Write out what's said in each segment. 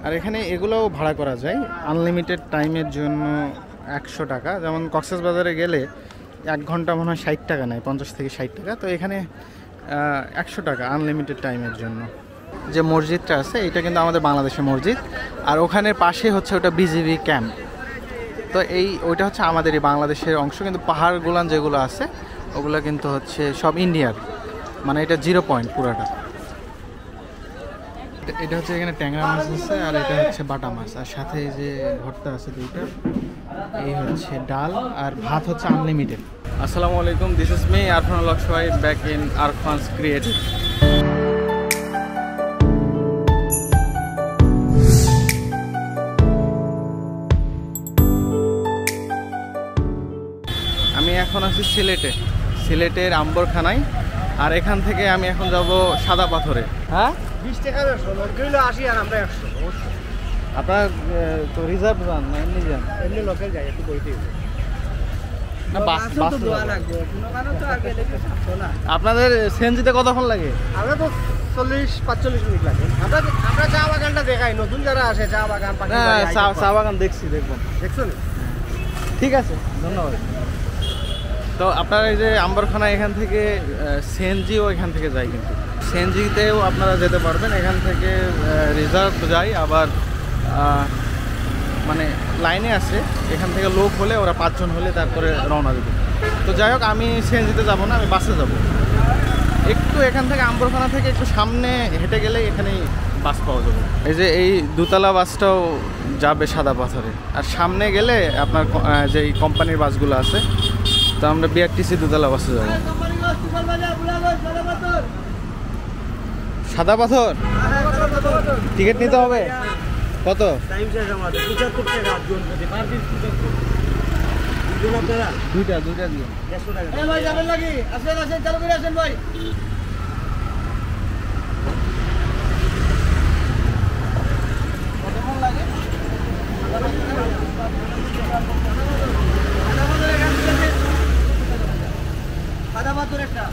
আর এখানে এগুলোও ভাড়া করা যায় আনলিমিটেড টাইমের জন্য 100 টাকা। যেমন কক্সবাজারে গেলে 1 ঘন্টা মনে হয় 60 টাকা নেয়, 50 থেকে 60 টাকা। তো এখানে 100 টাকা আনলিমিটেড টাইমের জন্য। যে মসজিদটা আছে এটা কিন্তু আমাদের বাংলাদেশের মসজিদ, আর ওখানে পাশে হচ্ছে ওটা বিজিবি ক্যাম্প। তো ওইটা হচ্ছে আমাদের এই বাংলাদেশের অংশ, কিন্তু পাহাড়গুলান যেগুলো আছে ওগুলো কিন্তু হচ্ছে সব ইন্ডিয়ার, মানে এটা 0 পয়েন্ট পুরাটা। এটা হচ্ছে এখানে ট্যাংরা মাছ আছে, আর এটা হচ্ছে বাটা মাছ, আর সাথে এই যে ভর্তা আছে দুইটা। এই হচ্ছে ডাল, আর ভাত হচ্ছে আনলিমিটেড। আসসালামু আলাইকুম, দিস ইজ মি আরফান লক্সওয়াই ব্যাক ইন আরফানস ক্রিয়েটিভ। আমি এখন আছি সিলেটের আম্বরখানায়, আর এখান থেকে আমি এখন যাব সাদা পাথরে। হ্যাঁ 20 টাকা 80 আর আমরা 100। আপনার তো রিজার্ভ যান না এমনি যান? এমনি লোকাল যাই, একটু বইতে না বাস তো দোয়া লাগবে, কোনো কারণে তো আগে দেখে থাকতো না। আপনাদের সিএনজিতে কতক্ষণ লাগে? আমরা তো 40-45 মিনিট লাগে। আমরা চা বাগানটা দেখাই, নতুন যারা আসে চা বাগান পাখি চা বাগান দেখবেন। দেখছো না? ঠিক আছে, ধন্যবাদ। তো আপনারা এই যে আম্বরখানা এখান থেকে সিএনজিও এখান থেকে যায়, কিন্তু সিএনজিতেও আপনারা যেতে পারবেন। এখান থেকে রিজার্ভ যায়, আবার মানে লাইনে আছে। এখান থেকে লোক হলে ওরা 5 জন হলে তারপরে রওনা দেবে। তো যাই হোক, আমি সিএনজিতে যাব না, আমি বাসে যাব। একটু এখান থেকে আম্বরখানা থেকে একটু সামনে হেঁটে গেলেই এখানেই বাস পাওয়া যাবে। এই যে এই দোতলা বাসটাও যাবে সাদা পাথরে, আর সামনে গেলে আপনার যে কোম্পানির বাসগুলো আছে, তো আমরা বিআরটিসি দোতলা বাসে যাব। সাদা পাথর টিকিট নিতে হবে কত? টাইম শেষ আমাদের 75 টাকা জন প্রতি পার পিস 75। দুজন আপনারা দুইটা দিয়ে 100 টাকা। এই ভাই যাবেন লাগি? আসেন চালু করে আসেন ভাই। কতক্ষণ লাগে? সাদা পাথর একটা।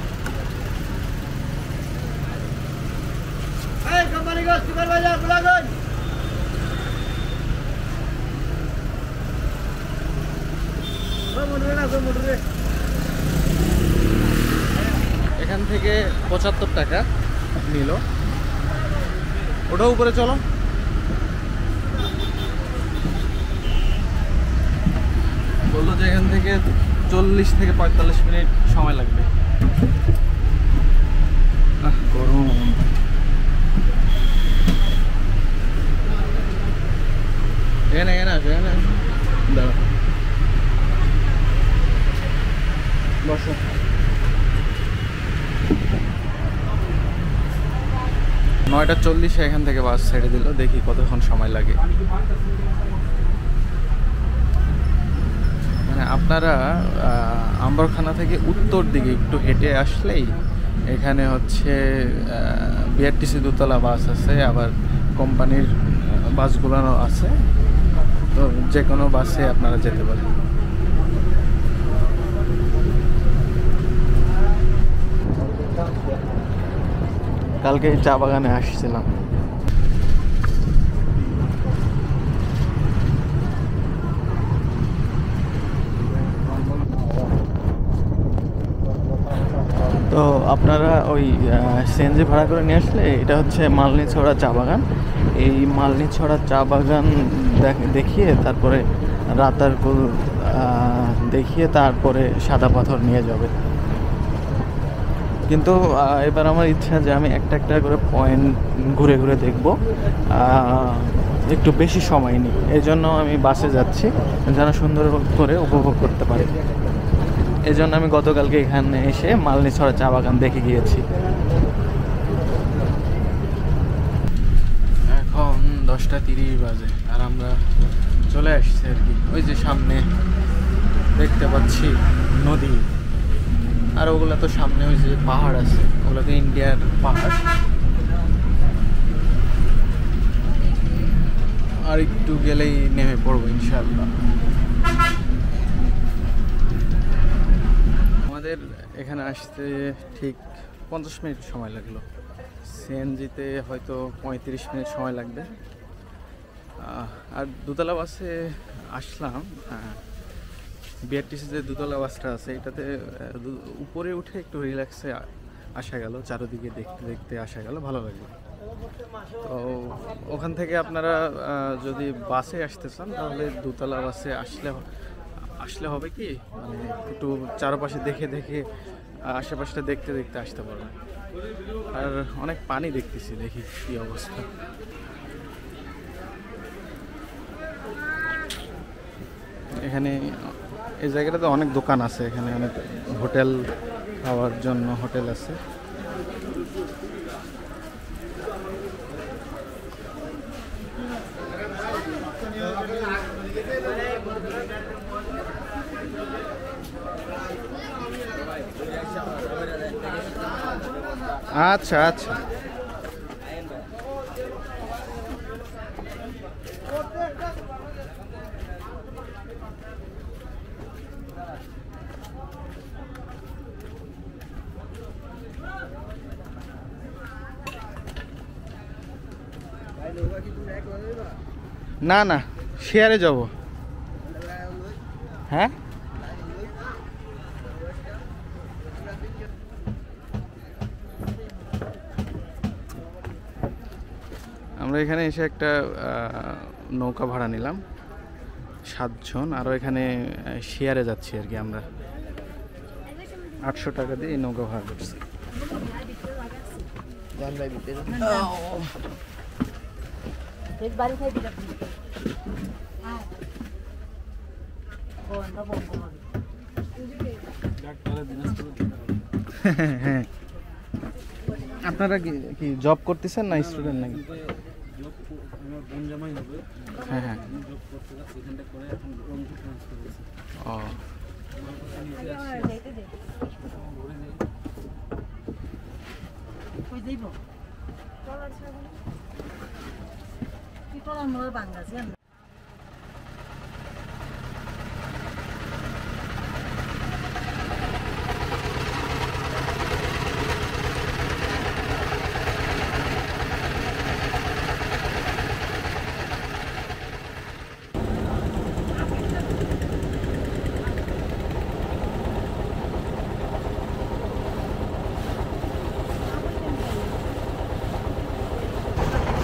এই কোম্পানিগঞ্জ সুপারভাইজার গোলাগঞ্জ। এখান থেকে 75 টাকা নিল। ওটা উপরে চলো। বললো যে এখান থেকে 40 থেকে 45 মিনিট সময় লাগবে। গরম। এখানে দাঁড়া বসো। 9:40 এখান থেকে বাস ছেড়ে দিল। দেখি কতক্ষণ সময় লাগে। মানে আপনারা আম্বরখানা থেকে উত্তর দিকে একটু হেঁটে আসলেই এখানে হচ্ছে বিআরটিসি দোতলা বাস আছে, আবার কোম্পানির বাসগুলো আছে। তো যে কোনো বাসে আপনারা যেতে পারেন। কালকে চা বাগানে আসছিলাম। তো আপনারা ওই সিএনজি ভাড়া করে নিয়ে আসলে, এটা হচ্ছে মালনীছড়া চা বাগান। এই মালনীছড়া চা বাগান দেখিয়ে তারপরে রাতারগুল দেখিয়ে তারপরে সাদা পাথর নিয়ে যাবে। কিন্তু এবার আমার ইচ্ছা যে আমি একটা করে পয়েন্ট ঘুরে ঘুরে দেখব, একটু বেশি সময় নিই। এই জন্য আমি বাসে যাচ্ছি, যেন সুন্দর করে উপভোগ করতে পারি। এই জন্য আমি গতকালকে এখানে এসে মালনীছড়া চা বাগান দেখে গিয়েছি। এখন 10:30 বাজে, আর আমরা চলে আসছি আর কি। ওই যে সামনে দেখতে পাচ্ছি নদী, আর ওগুলো তো সামনে ওই যে পাহাড় আছে, ওগুলো তো ইন্ডিয়ার পাহাড়। আর একটু গেলেই নেমে পড়বো ইনশাল্লাহ। এখানে আসতে ঠিক 50 মিনিট সময় লাগলো। সিএনজিতে হয়তো 35 মিনিট সময় লাগবে। আর দোতলা বাসে আসলাম। বিআরটিসি যে দোতলা বাসটা আছে এটাতে উপরে উঠে একটু রিল্যাক্সে আসা গেল, চারিদিকে দেখতে দেখতে আসা গেল, ভালো লাগলো। তো ওখান থেকে আপনারা যদি বাসে আসতে চান তাহলে দোতলা বাসে আসলে হবে কি, মানে একটু চারপাশে দেখে দেখে আশেপাশটা দেখতে দেখতে আসতে পারবেন। আর অনেক পানি দেখতেছি, দেখি কি অবস্থা। এখানে এই জায়গাটাতে অনেক দোকান আছে, এখানে অনেক হোটেল খাওয়ার জন্য হোটেল আছে। আচ্ছা আচ্ছা, না না শেয়ারে যাব। হ্যাঁ আমরা এখানে এসে একটা নৌকা ভাড়া নিলাম 7 জন, আরও এখানে শেয়ারে যাচ্ছি আর কি। আমরা 800 টাকা দিয়ে এই নৌকা ভাড়া করছি। হ্যাঁ, আপনারা কি জব করতেছেন না স্টুডেন্ট নাকি? হ্যাঁ হ্যাঁ, ও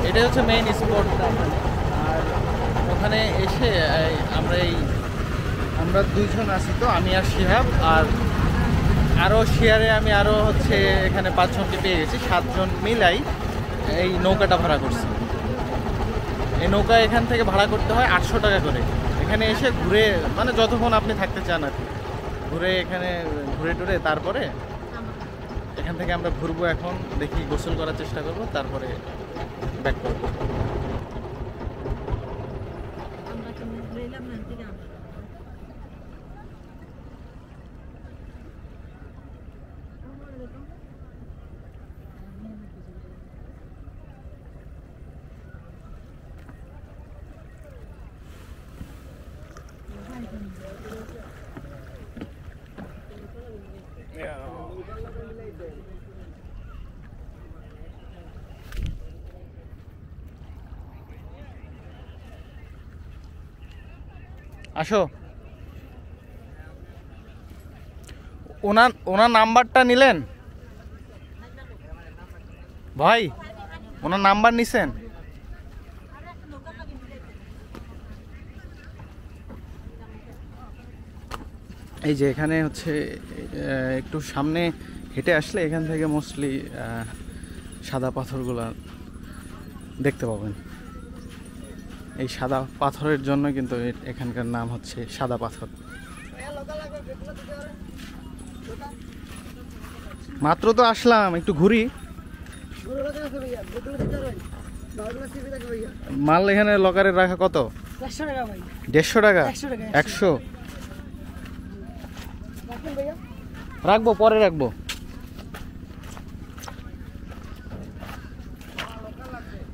এটাই হচ্ছে মেইন স্পট। আর ওখানে এসে আমরা 2 জন আছি, তো আমি আর শিহাব, আর আরও শেয়ারে আমি আরও হচ্ছে এখানে 5 জনকে পেয়ে গেছি। 7 জন মিলাই এই নৌকাটা ভাড়া করছি। এই নৌকা এখান থেকে ভাড়া করতে হয় 800 টাকা করে। এখানে এসে ঘুরে, মানে যতক্ষণ আপনি থাকতে চান আর কি, ঘুরে এখানে ঘুরে টুরে তারপরে এখান থেকে আমরা ঘুরবো। এখন দেখি গোসল করার চেষ্টা করব, তারপরে ব্যাক করবো। আসো, ওনার নাম্বারটা নিলেন ভাই? ওনার নাম্বার নিছেন? এই যে এখানে হচ্ছে একটু সামনে হেঁটে আসলে এখান থেকে মোস্টলি সাদা পাথরগুলো দেখতে পাবেন। এই সাদা পাথরের জন্য কিন্তু এখানকার নাম হচ্ছে সাদা পাথর। মাত্র তো আসলাম, একটু ঘুরি। মাল এখানে লকারে রাখা কত? 150 টাকা। 100 রাখবো, পরে রাখবো।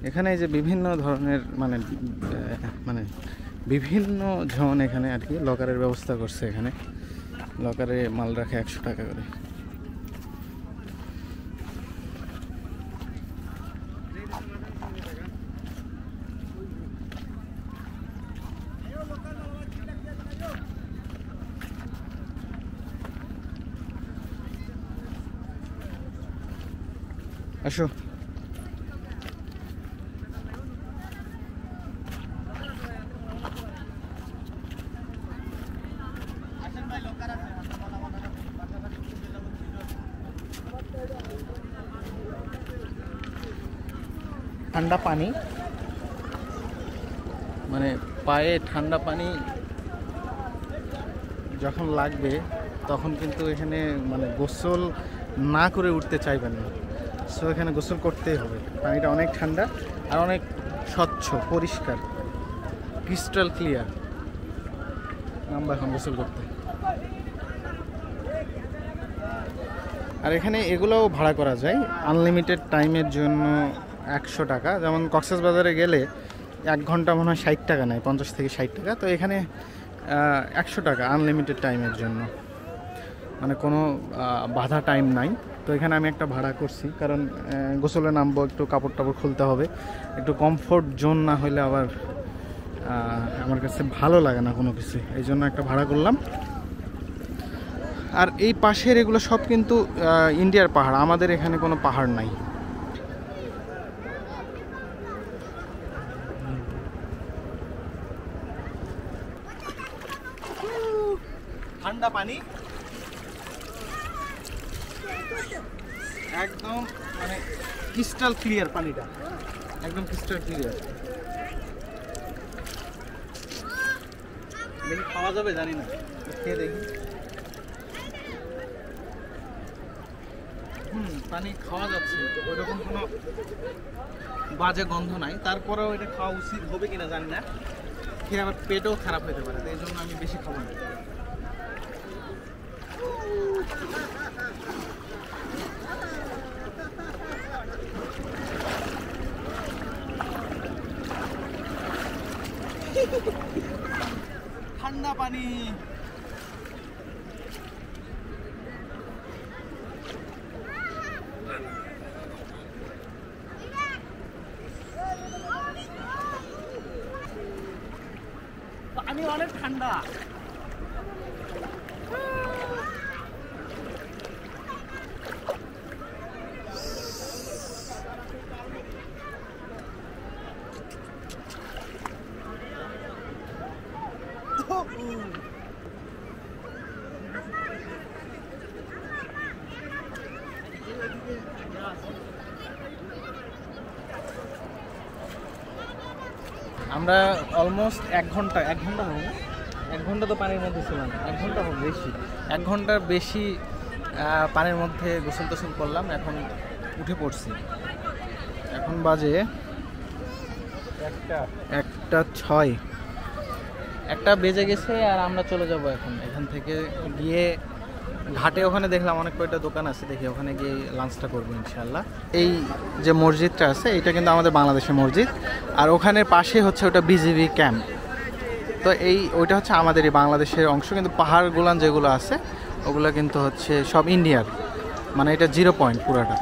এখানে যে বিভিন্ন ধরনের মানে বিভিন্ন জন এখানে আর কি লকারের ব্যবস্থা করছে। এখানে লকারে মাল রাখে 100 টাকা করে। আসো। ঠান্ডা পানি, মানে পায়ে ঠান্ডা পানি যখন লাগবে তখন কিন্তু এখানে মানে গোসল না করে উঠতে চাইবেন না। সো এখানে গোসল করতেই হবে। পানিটা অনেক ঠান্ডা আর অনেক স্বচ্ছ, পরিষ্কার, ক্রিস্টাল ক্লিয়ার। আমরা এখন গোসল করতে। আর এখানে এগুলোও ভাড়া করা যায় আনলিমিটেড টাইমের জন্য 100 টাকা। যেমন কক্সবাজারে গেলে 1 ঘন্টা মনে হয় 60 টাকা নেয়, 50 থেকে 60 টাকা। তো এখানে 100 টাকা আনলিমিটেড টাইমের জন্য, মানে কোনো বাধা টাইম নাই। তো এখানে আমি একটা ভাড়া করছি, কারণ গোসলে নামবো, একটু কাপড় টাপড় খুলতে হবে, একটু কমফোর্ট জোন না হলে আবার আমার কাছে ভালো লাগে না কোনো কিছু, এই জন্য একটা ভাড়া করলাম। আর এই পাশের এগুলো সব কিন্তু ইন্ডিয়ার পাহাড়, আমাদের এখানে কোনো পাহাড় নাই। ঠান্ডা পানি, একদম মানে ক্রিস্টাল ক্লিয়ার পানিটা, একদম ক্রিস্টাল ক্লিয়ার। দেখি খাওয়া যাবে জানি না, খেয়ে দেখি। পানি খাওয়া যাচ্ছে, ওইরকম কোনো বাজে গন্ধ নাই। তারপরেও এটা খাওয়া উচিত হবে কিনা জানি না, খেয়ে আবার পেটও খারাপ হতে পারে, এই জন্য আমি বেশি খাবো না। ঠান্ডা পানি, পানি অনেক ঠান্ডা। আমরা অলমোস্ট 1 ঘন্টা হবে না, 1 ঘন্টা তো পানির মধ্যে ছিলাম, 1 ঘন্টা হবে বেশি, 1 ঘন্টার বেশি পানির মধ্যে গোসল টোসল করলাম। এখন উঠে পড়ছি, এখন বাজে 1:06, 1টা বেজে গেছে। আর আমরা চলে যাব এখন এখান থেকে গিয়ে ঘাটে। ওখানে দেখলাম অনেক কয়টা দোকান আছে, দেখি ওখানে গিয়ে লাঞ্চটা করবো ইনশাল্লাহ। এই যে মসজিদটা আছে এটা কিন্তু আমাদের বাংলাদেশের মসজিদ, আর ওখানের পাশে হচ্ছে ওটা বিজিবি ক্যাম্প। তো ওইটা হচ্ছে আমাদের এই বাংলাদেশের অংশ, কিন্তু পাহাড়গুলান যেগুলো আছে ওগুলো কিন্তু হচ্ছে সব ইন্ডিয়ার, মানে এটা 0 পয়েন্ট পুরাটা।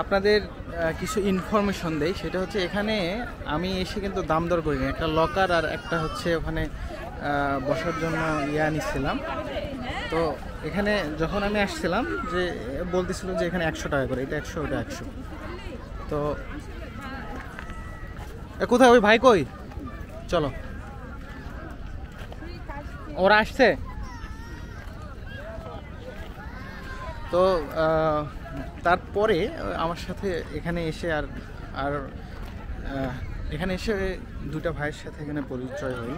আপনাদের কিছু ইনফরমেশন দেই, সেটা হচ্ছে এখানে আমি এসে কিন্তু দাম দর করিনি। একটা লকার আর একটা হচ্ছে ওখানে বসার জন্য নিচ্ছিলাম। তো এখানে যখন আমি আসছিলাম যে বলতেছিল যে এখানে 100 টাকা করে, এটা 100 ওটা 100। তো কোথায় ওই ভাই কই, চলো ওরা আসছে। তো তারপরে আমার সাথে এখানে এসে আর এখানে এসে 2টা ভাইয়ের সাথে এখানে পরিচয় হই।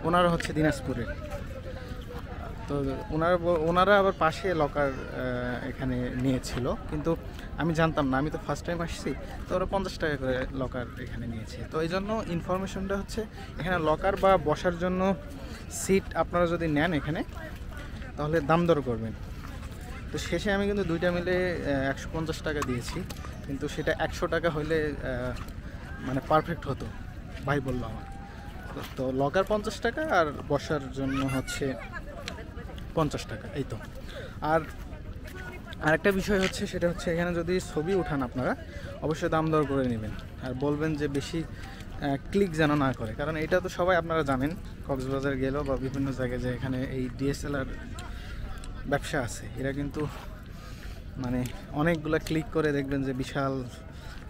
ওনারা হচ্ছে দিনাজপুরের। তো ওনারা আবার পাশে লকার এখানে নিয়েছিল, কিন্তু আমি জানতাম না, আমি তো ফার্স্ট টাইম আসছি। তো ওরা 50 টাকা করে লকার এখানে নিয়েছে। তো এই জন্য ইনফরমেশনটা হচ্ছে এখানে লকার বা বসার জন্য সিট আপনারা যদি নেন এখানে, তাহলে দাম দর করবেন। তো শেষে আমি কিন্তু 2টা মিলে 150 টাকা দিয়েছি, কিন্তু সেটা 100 টাকা হলে মানে পারফেক্ট হতো, ভাই বললো আমার। তো লকার 50 টাকা আর বসার জন্য হচ্ছে 50 টাকা, এই তো। আর আরেকটা বিষয় হচ্ছে, সেটা হচ্ছে এখানে যদি ছবি উঠান আপনারা অবশ্যই দাম দর করে নেবেন, আর বলবেন যে বেশি ক্লিক যেন না করে, কারণ এটা তো সবাই আপনারা জানেন কক্সবাজার গেলেও বা বিভিন্ন জায়গায় যে এখানে এই ডিএসএলআর ব্যবসা আছে, এরা কিন্তু মানে অনেকগুলো ক্লিক করে দেখবেন যে বিশাল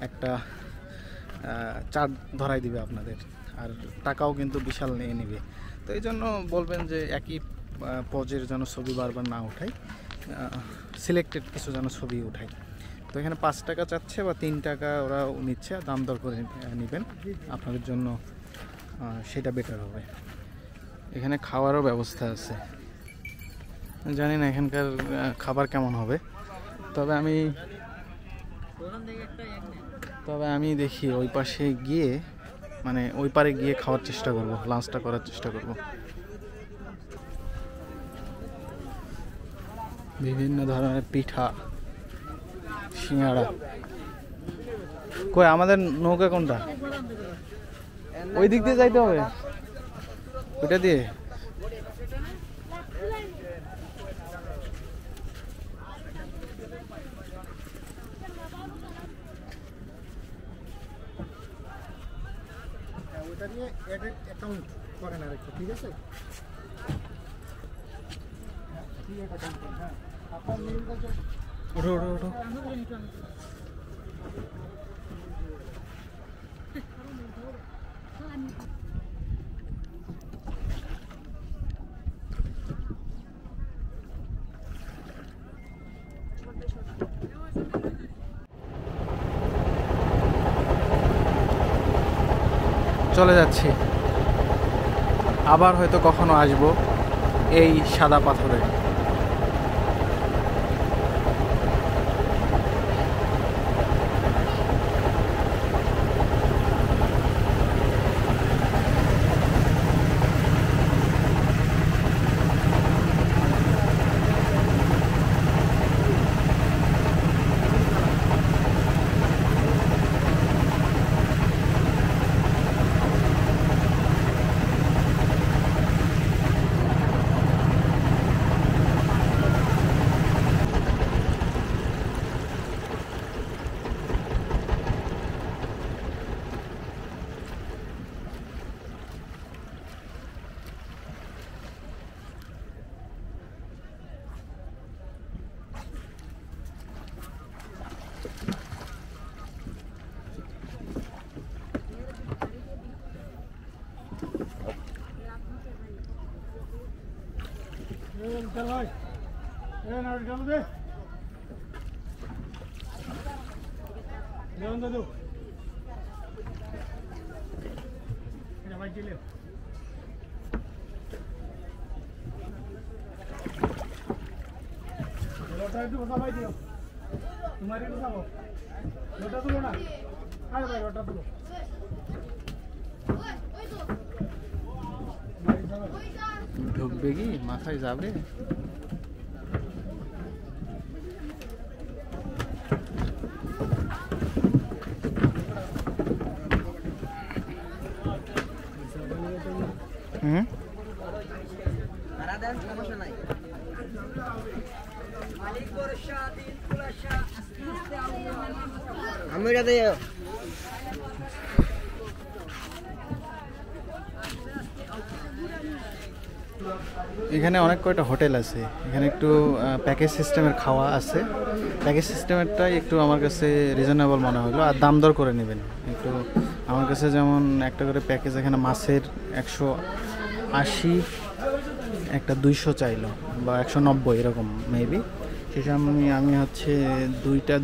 একটা চার্জ ধরাই দিবে আপনাদের, আর টাকাও কিন্তু বিশাল নিয়ে নেবে। তো এই জন্য বলবেন যে একই পজের যেন ছবি বারবার না উঠাই, সিলেক্টেড কিছু যেন ছবি উঠাই। তো এখানে 5 টাকা চাচ্ছে বা 3 টাকা ওরা নিচ্ছে, দাম দর করে নেবেন আপনাদের জন্য, সেটা বেটার হবে। এখানে খাওয়ারও ব্যবস্থা আছে, জানি না এখানকার খাবার কেমন হবে, তবে আমি দেখি ওই পাশে গিয়ে, মানে ওই পারে গিয়ে খাওয়ার চেষ্টা করব, লাঞ্চটা করার চেষ্টা করব। বিভিন্ন ধরনের পিঠা, সিঙ্গাড়া। কই আমাদের নৌকা কোনটা? ওই দিক দিয়ে যাইতে হবে, ওইটা দিয়ে। ওইটা দিয়ে অ্যাকাউন্ট করেন আরেকটা, ঠিক আছে? ওঠো ওঠো ওঠো। চলে যাচ্ছি, আবার হয়তো কখনো আসবো এই সাদা পাথরে। चल भाई, ना चलो दे, ले अंदर दो, ये भाई चले, लोटा दो बसा भाई दियो, तुम्हारी बसा वो, लोटा दो ना, आए भाई लोटा दो, ঢুকবে কি মাথায় যাবে? আমি এটা দিয়ে এখানে অনেক কয়টা হোটেল আছে, এখানে একটু প্যাকেজ সিস্টেমের খাওয়া আছে, প্যাকেজ সিস্টেমেরটাই একটু আমার কাছে রিজনেবল মনে হলো, আর দাম দর করে নেবেন একটু। আমার কাছে যেমন একটা করে প্যাকেজ এখানে মাছের 180, একটা 200 চাইলো বা 190 এরকম মেবি। সেটা আমি হচ্ছে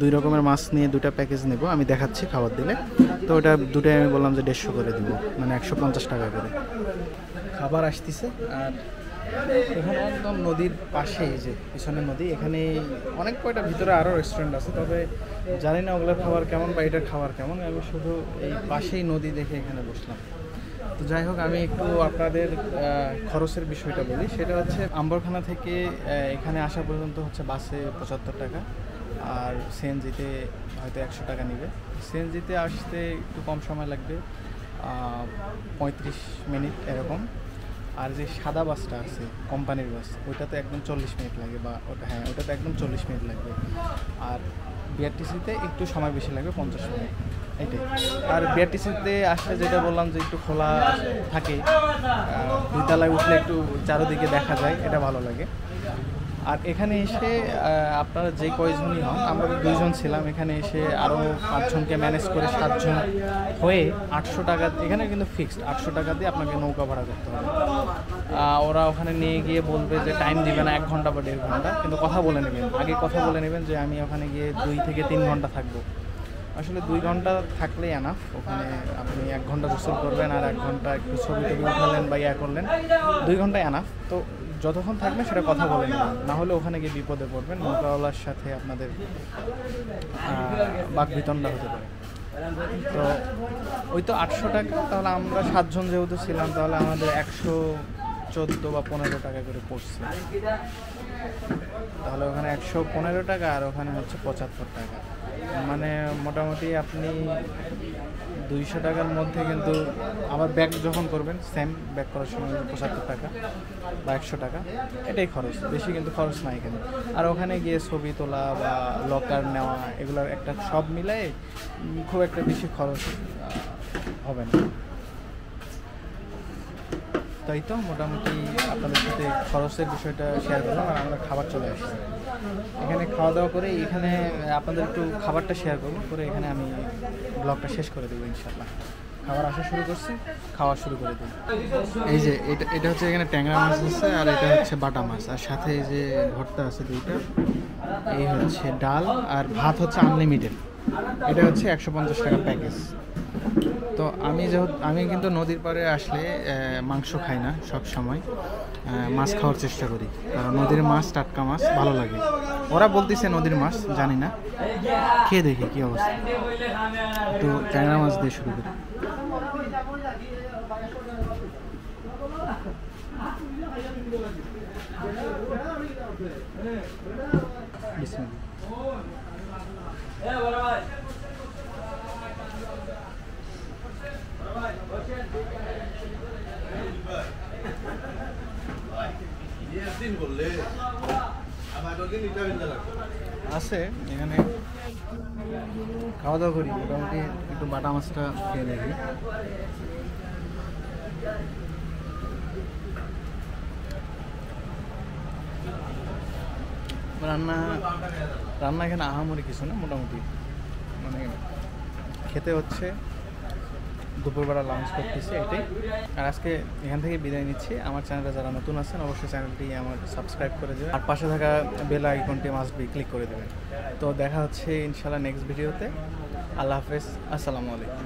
দুই রকমের মাছ নিয়ে 2টা প্যাকেজ নেব, আমি দেখাচ্ছি খাবার দিলে। তো ওটা দুটোই আমি বললাম যে 150 করে দেবো, মানে 150 টাকা করে খাবার আসতেছে। আর এখানে একদম নদীর পাশে, যে পিছনে নদী, এখানে অনেক কয়টা ভিতরে আরও রেস্টুরেন্ট আছে, তবে জানি না ওগুলোর খাবার কেমন বা এটার খাবার কেমন। আমি শুধু এই পাশেই নদী দেখে এখানে বসলাম। তো যাই হোক, আমি একটু আপনাদের খরচের বিষয়টা বলি। সেটা হচ্ছে আম্বরখানা থেকে এখানে আসা পর্যন্ত হচ্ছে বাসে 75 টাকা, আর সিএনজিতে হয়তো 100 টাকা নেবে। সিএনজিতে আসতে একটু কম সময় লাগবে, 35 মিনিট এরকম। আর যে সাদা বাসটা আছে কোম্পানির বাস, ওইটাতে একদম 40 মিনিট লাগে, বা ওটাতে একদম 40 মিনিট লাগবে। আর বিআরটিসিতে একটু সময় বেশি লাগবে, 50 মিনিট, এটাই। আর বিআরটিসিতে আসলে যেটা বললাম যে একটু খোলা থাকে, দুইতলায় উঠলে একটু চারোদিকে দেখা যায়, এটা ভালো লাগে। আর এখানে এসে আপনারা যে কয়জনই হন, আমরা 2 জন ছিলাম, এখানে এসে আরও 5 জনকে ম্যানেজ করে 7 জন হয়ে 800 টাকা, এখানে কিন্তু ফিক্সড 800 টাকা দিয়ে আপনাকে নৌকা ভাড়া করতে হবে। ওরা ওখানে নিয়ে গিয়ে বলবে যে টাইম দিবে না 1 ঘন্টা বা 1.5 ঘন্টা, কিন্তু কথা বলে নেবেন, আগে কথা বলে নেবেন যে আমি ওখানে গিয়ে 2 থেকে 3 ঘন্টা থাকবো। আসলে 2 ঘন্টা থাকলেই এনাফ। ওখানে আপনি 1 ঘন্টা গোসল করবেন আর 1 ঘন্টা একটু ছবি টবি উঠালেন বা করলেন, 2 ঘন্টা এনাফ। তো যতক্ষণ থাকবেন সেটা কথা বলে নেবেন, না হলে ওখানে গিয়ে বিপদে পড়বেন, নৌকাওয়ালার সাথে আপনাদের বাকবিতণ্ডা হতে পারে। তো ওই তো 800 টাকা, তাহলে আমরা 7 জন যেহেতু ছিলাম, তাহলে আমাদের 114 বা 15 টাকা করে পড়ছে। তাহলে ওখানে 115 টাকা আর ওখানে হচ্ছে 75 টাকা, মানে মোটামুটি আপনি 200 টাকার মধ্যে। কিন্তু আবার ব্যাক যখন করবেন, সেম ব্যাক করার সময় 75 টাকা বা 100 টাকা, এটাই খরচ, বেশি কিন্তু খরচ নাই এখানে। আর ওখানে গিয়ে ছবি তোলা বা লকার নেওয়া, এগুলোর একটা সব মিলাই খুব একটা বেশি খরচ হবে না। তাই তো মোটামুটি আপনাদের সাথে খরচের বিষয়টা শেয়ার করলাম। আর আমরা খাবার চলে আসছি, এখানে খাওয়া দাওয়া করে এখানে আপনাদের একটু খাবারটা শেয়ার করবো, করে এখানে আমি ব্লগটা শেষ করে দেবো ইনশাল্লাহ। খাবার আসা শুরু করছি, খাওয়া শুরু করে দিই। এই যে এটা হচ্ছে এখানে ট্যাংরা মাছ আছে, আর এটা হচ্ছে বাটা মাছ, আর সাথে এই যে ভর্তা আছে 2টা। এই হচ্ছে ডাল, আর ভাত হচ্ছে আনলিমিটেড। এটা হচ্ছে 150 টাকা প্যাকেজ। তো আমি কিন্তু নদীর পাড়ে আসলে মাংস খাই না, সব সময় মাছ খাওয়ার চেষ্টা করি, কারণ নদীর মাছ, টাটকা মাছ ভালো লাগে। ওরা বলতেছে নদীর মাছ, জানি না, খেয়ে দেখি কী অবস্থা। একটু ট্যাংরা মাছ দিয়ে শুরু করি। আছে এখানে, খাওয়া দাওয়া করি, মোটামুটি একটু বাটা মাছটা খেয়ে দেখি। রান্না এখানে আহামরি কিছু না, মোটামুটি মানে খেতে হচ্ছে। দুপুরবেলা লাঞ্চ করতেছি, এটাই। আর আজকে এখান থেকে বিদায় নিচ্ছি। আমার চ্যানেলে যারা নতুন আছেন, অবশ্যই চ্যানেলটি আমার সাবস্ক্রাইব করে দেবেন, আর পাশে থাকা বেল আইকনটি মাস্ট বি ক্লিক করে দেবেন। তো দেখা হচ্ছে ইনশাল্লাহ নেক্সট ভিডিওতে। আল্লাহ হাফেজ, আসসালামু আলাইকুম।